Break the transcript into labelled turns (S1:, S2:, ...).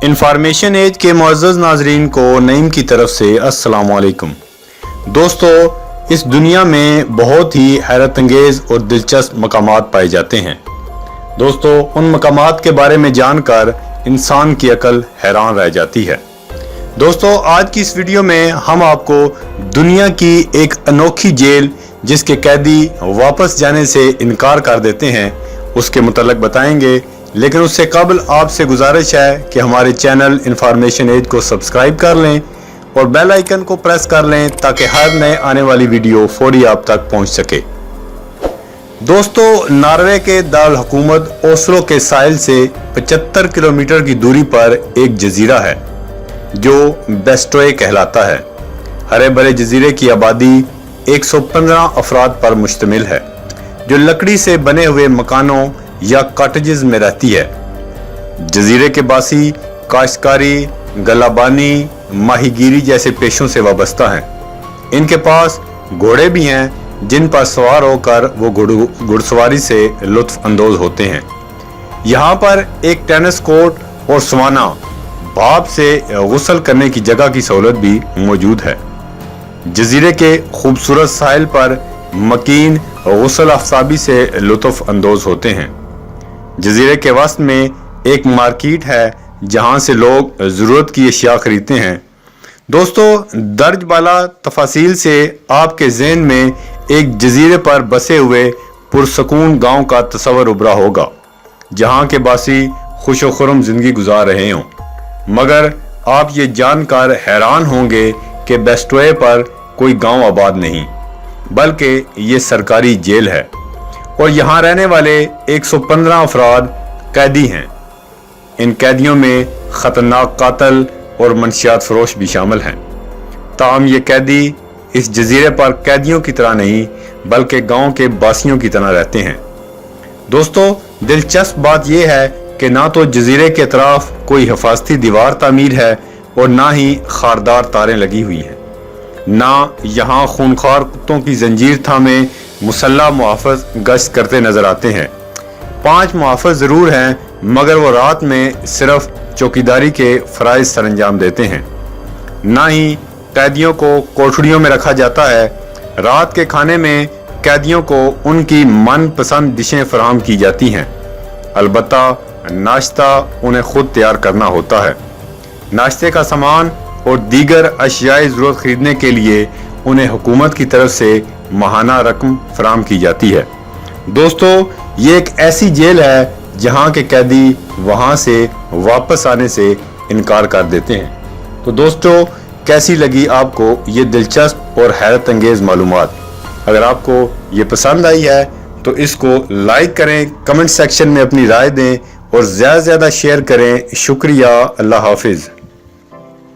S1: Information as के मुअज़्ज़ज़ नाज़रीन को नईम की तरफ से अस्सलाम वालेकुम। दोस्तों, इस दुनिया में बहुत ही हैरत अंगेज़ और दिलचस्प मकामात पाए जाते हैं। दोस्तों, उन मकामात के बारे में जानकर इंसान की अकल हैरान रह जाती है। दोस्तों, आज की इस वीडियो में हम आपको दुनिया की एक अनोखी जेल जिसके कैदी वापस जाने से इनकार कर देते हैं उसके मुतल्लिक़ बताएंगे, लेकिन उससे कबल आपसे गुजारिश है कि हमारे चैनल इंफॉर्मेशन एज को सब्सक्राइब कर लें और बेल आइकन को प्रेस कर लें ताकि हर नए आने वाली वीडियो फौरी आप तक पहुंच सके। दोस्तों, नॉर्वे के दारुल हुकूमत ओस्लो के साहिल से 75 किलोमीटर की दूरी पर एक जजीरा है जो बेस्टोए कहलाता है। हरे भरे जजीरे की आबादी 115 अफराद पर मुश्तमिल है जो लकड़ी से बने हुए मकानों या कॉटेजेस में रहती है। जजीरे के बासी काश्तकारी, गलाबानी, माहीगीरी जैसे पेशों से वाबस्ता हैं। इनके पास घोड़े भी हैं जिन पर सवार होकर वो घुड़सवारी से लुत्फ अंदोज होते हैं। यहाँ पर एक टेनिस कोर्ट और सवाना भाप से गुस्ल करने की जगह की सहूलत भी मौजूद है। जजीरे के खूबसूरत साहिल पर मकीन गुस्ल अफ्ताबी से लुत्फ अंदोज होते हैं। जजीरे के वस्त में एक मार्केट है जहां से लोग ज़रूरत की अशिया खरीदते हैं। दोस्तों, दर्ज बाला तफासील से आपके ज़हन में एक जजीरे पर बसे हुए पुरसकून गांव का तस्वर उभरा होगा जहां के बासी खुश व खुर्रम ज़िंदगी गुजार रहे हों। मगर आप ये जानकर हैरान होंगे कि बेस्टोए पर कोई गांव आबाद नहीं बल्कि ये सरकारी जेल है और यहाँ रहने वाले 115 अफराद कैदी हैं। इन कैदियों में ख़तरनाक कातिल और मंशियात फरोश भी शामिल हैं। ताहम ये कैदी इस जजीरे पर कैदियों की तरह नहीं बल्कि गांव के बासियों की तरह रहते हैं। दोस्तों, दिलचस्प बात यह है कि ना तो जजीरे के अतराफ कोई हिफाजती दीवार तामीर है और ना ही खारदार तारें लगी हुई हैं। ना यहाँ खूनखार कुत्तों की जंजीर थामे मुसल्ला मुहाफ़िज़ गश्त करते नजर आते हैं। 5 मुहाफ़िज़ ज़रूर हैं मगर वो रात में सिर्फ चौकीदारी के फ़राइज़ सरअंजाम देते हैं। ना ही कैदियों को कोठड़ियों में रखा जाता है। रात के खाने में कैदियों को उनकी मनपसंद डिशें फराहम की जाती हैं। अलबत्ता नाश्ता उन्हें खुद तैयार करना होता है। नाश्ते का सामान और दीगर अशियाई ज़रूरत खरीदने के लिए उन्हें हुकूमत की तरफ से माहाना रकम फराहम की जाती है। दोस्तों, ये एक ऐसी जेल है जहां के कैदी वहां से वापस आने से इनकार कर देते हैं। तो दोस्तों, कैसी लगी आपको ये दिलचस्प और हैरत अंगेज़ मालूमात? अगर आपको ये पसंद आई है तो इसको लाइक करें, कमेंट सेक्शन में अपनी राय दें और ज़्यादा से ज़्यादा शेयर करें। शुक्रिया। अल्लाह हाफिज़।